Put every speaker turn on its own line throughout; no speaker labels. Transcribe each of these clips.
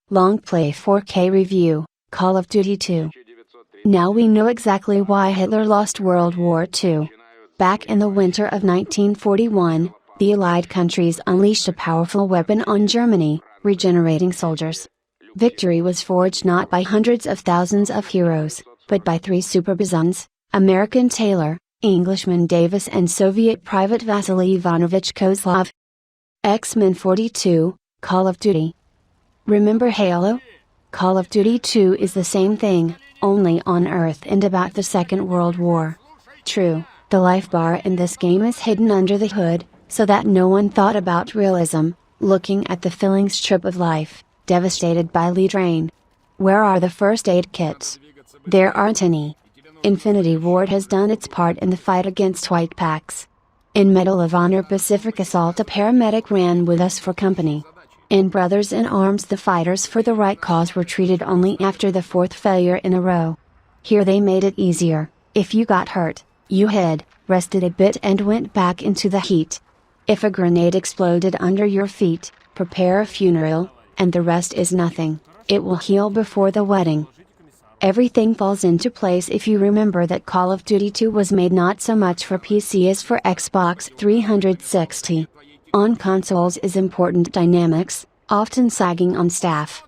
Longplay 4K Review, Call of Duty 2. Now we know exactly why Hitler lost World War II. Back in the winter of 1941, the Allied countries unleashed a powerful weapon on Germany, regenerating soldiers. Victory was forged not by hundreds of thousands of heroes, but by three super-bizons, American Taylor, Englishman Davis and Soviet private Vasily Ivanovich Kozlov. X-Men 42, Call of Duty. Remember Halo? Call of Duty 2 is the same thing, only on Earth and about the Second World War. True, the life bar in this game is hidden under the hood, so that no one thought about realism, looking at the filling strip of life, devastated by lead rain. Where are the first aid kits? There aren't any. Infinity Ward has done its part in the fight against White Packs. In Medal of Honor Pacific Assault a paramedic ran with us for company. In Brothers in Arms the fighters for the right cause were treated only after the fourth failure in a row. Here they made it easier. If you got hurt, you hid, rested a bit and went back into the heat. If a grenade exploded under your feet, prepare a funeral, and the rest is nothing, it will heal before the wedding. Everything falls into place if you remember that Call of Duty 2 was made not so much for PC as for Xbox 360. On consoles is important dynamics, often sagging on staff.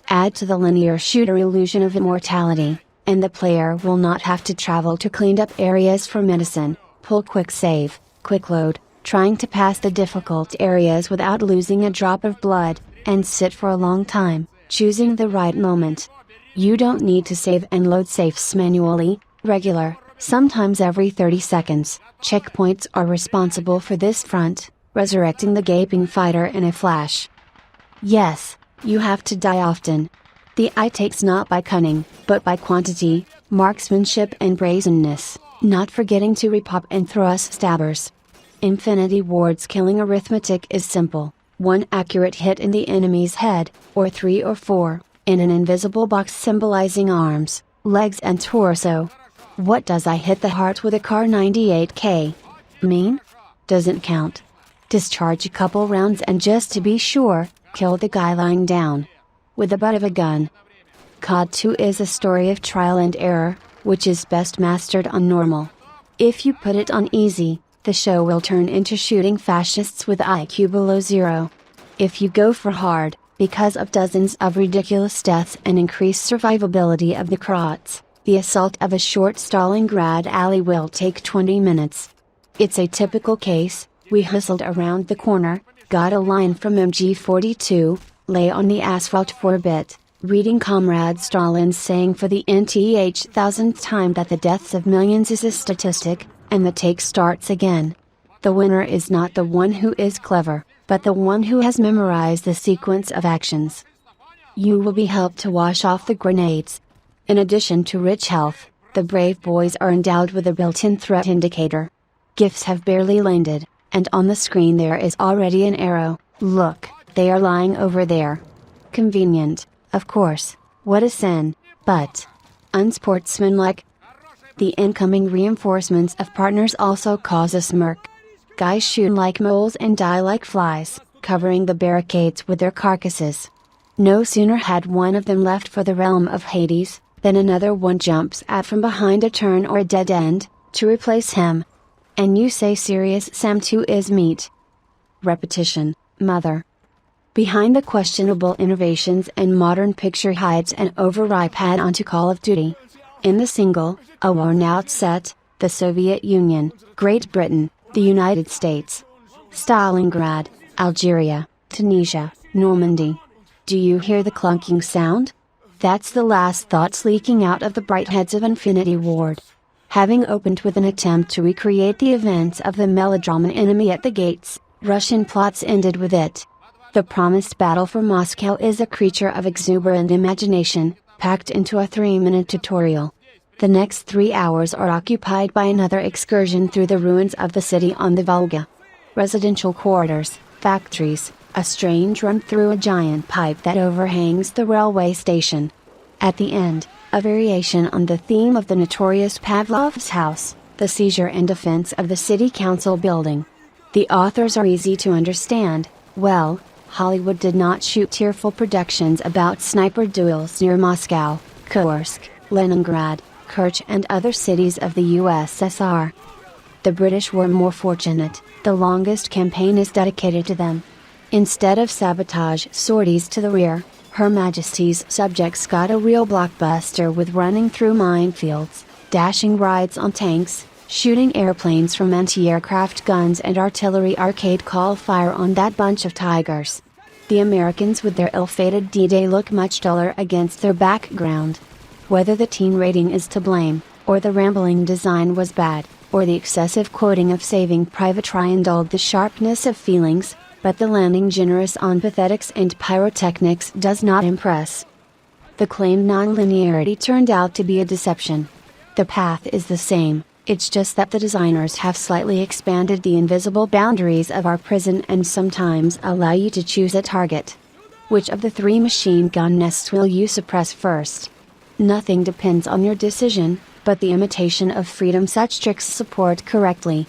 Add to the linear shooter illusion of immortality, and the player will not have to travel to cleaned up areas for medicine, pull quick save, quick load, trying to pass the difficult areas without losing a drop of blood, and sit for a long time, choosing the right moment. You don't need to save and load safes manually, regular, sometimes every 30 seconds. Checkpoints are responsible for this front, resurrecting the gaping fighter in a flash. Yes, you have to die often. The eye takes not by cunning, but by quantity, marksmanship and brazenness, not forgetting to repop and thrust stabbers. Infinity Ward's killing arithmetic is simple: one accurate hit in the enemy's head, or 3 or 4, in an invisible box symbolizing arms, legs and torso. What does I hit the heart with a Kar 98K mean? Doesn't count. Discharge a couple rounds and just to be sure, kill the guy lying down with the butt of a gun. COD 2 is a story of trial and error, which is best mastered on normal. If you put it on easy, the show will turn into shooting fascists with IQ below 0. If you go for hard, because of dozens of ridiculous deaths and increased survivability of the Kroats, the assault of a short Stalingrad alley will take 20 minutes. It's a typical case. We hustled around the corner, got a line from MG42, lay on the asphalt for a bit, reading Comrade Stalin's saying for the nth thousandth time that the deaths of millions is a statistic, and the take starts again. The winner is not the one who is clever, but the one who has memorized the sequence of actions. You will be helped to wash off the grenades. In addition to rich health, the brave boys are endowed with a built-in threat indicator. Gifts have barely landed, and on the screen there is already an arrow. Look, they are lying over there. Convenient, of course, what a sin, but unsportsmanlike. The incoming reinforcements of partners also cause a smirk. Guys shoot like moles and die like flies, covering the barricades with their carcasses. No sooner had one of them left for the realm of Hades, than another one jumps out from behind a turn or a dead end, to replace him. And you say Serious Sam 2 is meat? Repetition, mother. Behind the questionable innovations in modern picture hides an overripe add-on to Call of Duty. In the single, a worn-out set, the Soviet Union, Great Britain, the United States, Stalingrad, Algeria, Tunisia, Normandy. Do you hear the clunking sound? That's the last thoughts leaking out of the bright heads of Infinity Ward. Having opened with an attempt to recreate the events of the melodrama Enemy at the Gates, Russian plots ended with it. The promised battle for Moscow is a creature of exuberant imagination, packed into a 3-minute tutorial. The next 3 hours are occupied by another excursion through the ruins of the city on the Volga. Residential quarters, factories, a strange run through a giant pipe that overhangs the railway station. At the end, a variation on the theme of the notorious Pavlov's house, the seizure and defense of the city council building. The authors are easy to understand, well, Hollywood did not shoot tearful productions about sniper duels near Moscow, Kursk, Leningrad, Kerch and other cities of the USSR. The British were more fortunate, the longest campaign is dedicated to them. Instead of sabotage sorties to the rear, Her Majesty's subjects got a real blockbuster with running through minefields, dashing rides on tanks, shooting airplanes from anti-aircraft guns and artillery arcade call fire on that bunch of tigers. The Americans with their ill-fated D-Day look much duller against their background. Whether the teen rating is to blame, or the rambling design was bad, or the excessive quoting of Saving Private Ryan dulled the sharpness of feelings, but the landing generous on pathetics and pyrotechnics does not impress. The claimed non-linearity turned out to be a deception. The path is the same, it's just that the designers have slightly expanded the invisible boundaries of our prison and sometimes allow you to choose a target. Which of the 3 machine gun nests will you suppress first? Nothing depends on your decision, but the imitation of freedom such tricks support correctly.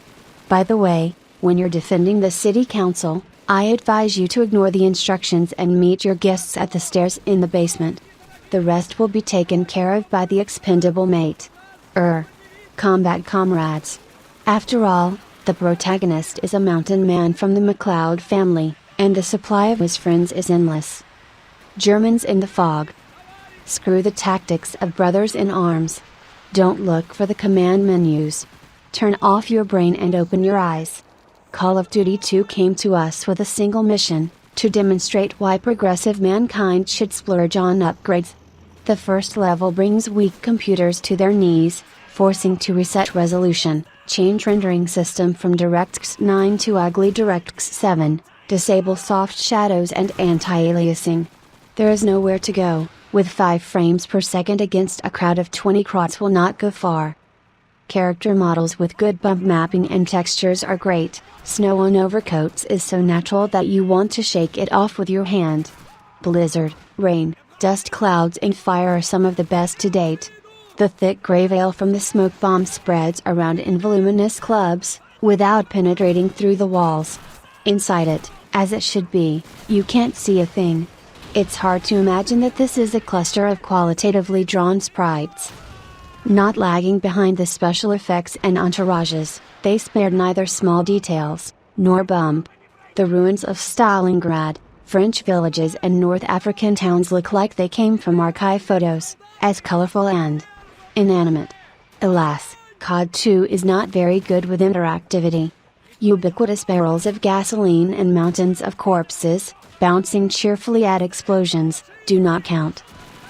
By the way, when you're defending the city council, I advise you to ignore the instructions and meet your guests at the stairs in the basement. The rest will be taken care of by the expendable mate. Combat comrades. After all, the protagonist is a mountain man from the MacLeod family, and the supply of his friends is endless. Germans in the fog. Screw the tactics of brothers in arms. Don't look for the command menus. Turn off your brain and open your eyes. Call of Duty 2 came to us with a single mission, to demonstrate why progressive mankind should splurge on upgrades. The first level brings weak computers to their knees, forcing to reset resolution, change rendering system from DirectX 9 to ugly DirectX 7, disable soft shadows and anti-aliasing. There is nowhere to go, with 5 frames per second against a crowd of 20 crots will not go far. Character models with good bump mapping and textures are great. Snow on overcoats is so natural that you want to shake it off with your hand. Blizzard, rain, dust clouds and fire are some of the best to date. The thick gray veil from the smoke bomb spreads around in voluminous clubs, without penetrating through the walls. Inside it, as it should be, you can't see a thing. It's hard to imagine that this is a cluster of qualitatively drawn sprites. Not lagging behind the special effects and entourages, they spared neither small details, nor bump. The ruins of Stalingrad, French villages and North African towns look like they came from archive photos, as colorful and inanimate. Alas, COD 2 is not very good with interactivity. Ubiquitous barrels of gasoline and mountains of corpses, bouncing cheerfully at explosions, do not count.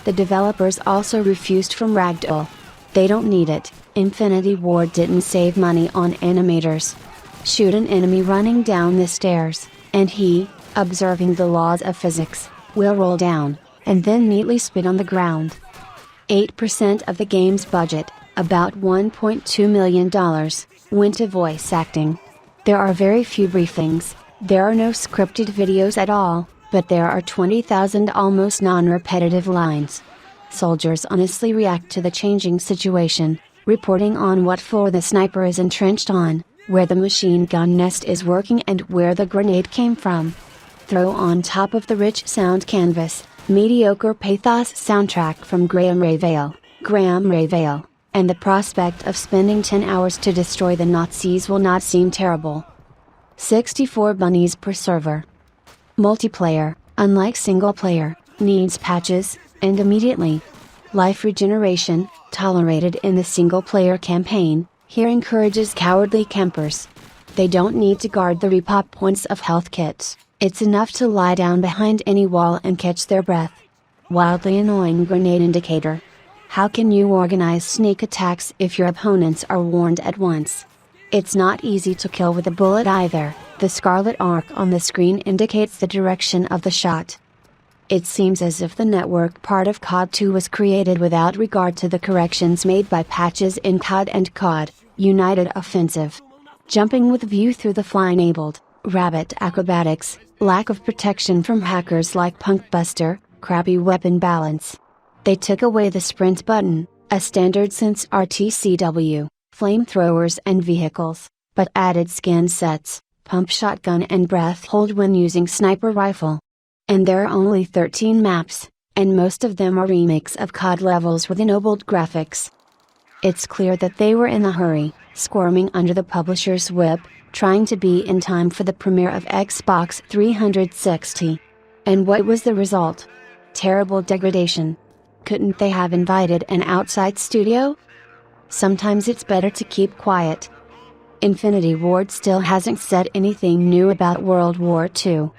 The developers also refused from Ragdoll. They don't need it. Infinity Ward didn't save money on animators. Shoot an enemy running down the stairs, and he, observing the laws of physics, will roll down, and then neatly spit on the ground. 8% of the game's budget, about $1.2 million, went to voice acting. There are very few briefings, there are no scripted videos at all, but there are 20,000 almost non-repetitive lines. Soldiers honestly react to the changing situation, reporting on what floor the sniper is entrenched on, where the machine gun nest is working and where the grenade came from. Throw on top of the rich sound canvas, mediocre pathos soundtrack from Graham Rayvale, and the prospect of spending 10 hours to destroy the Nazis will not seem terrible. 64 bunnies per server. Multiplayer, unlike single player, needs patches, and immediately. Life regeneration, tolerated in the single player campaign, here encourages cowardly campers. They don't need to guard the repop points of health kits, it's enough to lie down behind any wall and catch their breath. Wildly annoying grenade indicator. How can you organize sneak attacks if your opponents are warned at once? It's not easy to kill with a bullet either, the scarlet arc on the screen indicates the direction of the shot. It seems as if the network part of COD 2 was created without regard to the corrections made by patches in COD and COD, United Offensive. Jumping with view through the fly enabled, rabbit acrobatics, lack of protection from hackers like Punkbuster, crappy weapon balance. They took away the sprint button, a standard since RTCW, flamethrowers and vehicles, but added scan sets, pump shotgun and breath hold when using sniper rifle. And there are only 13 maps, and most of them are remakes of COD levels with ennobled graphics. It's clear that they were in a hurry, squirming under the publisher's whip, trying to be in time for the premiere of Xbox 360. And what was the result? Terrible degradation. Couldn't they have invited an outside studio? Sometimes it's better to keep quiet. Infinity Ward still hasn't said anything new about World War II.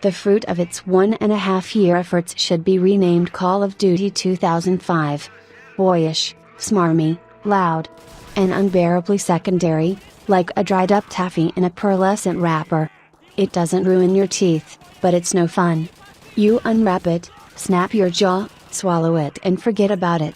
The fruit of its 1.5-year efforts should be renamed Call of Duty 2005. Boyish, smarmy, loud, and unbearably secondary, like a dried up taffy in a pearlescent wrapper. It doesn't ruin your teeth, but it's no fun. You unwrap it, snap your jaw, swallow it and forget about it.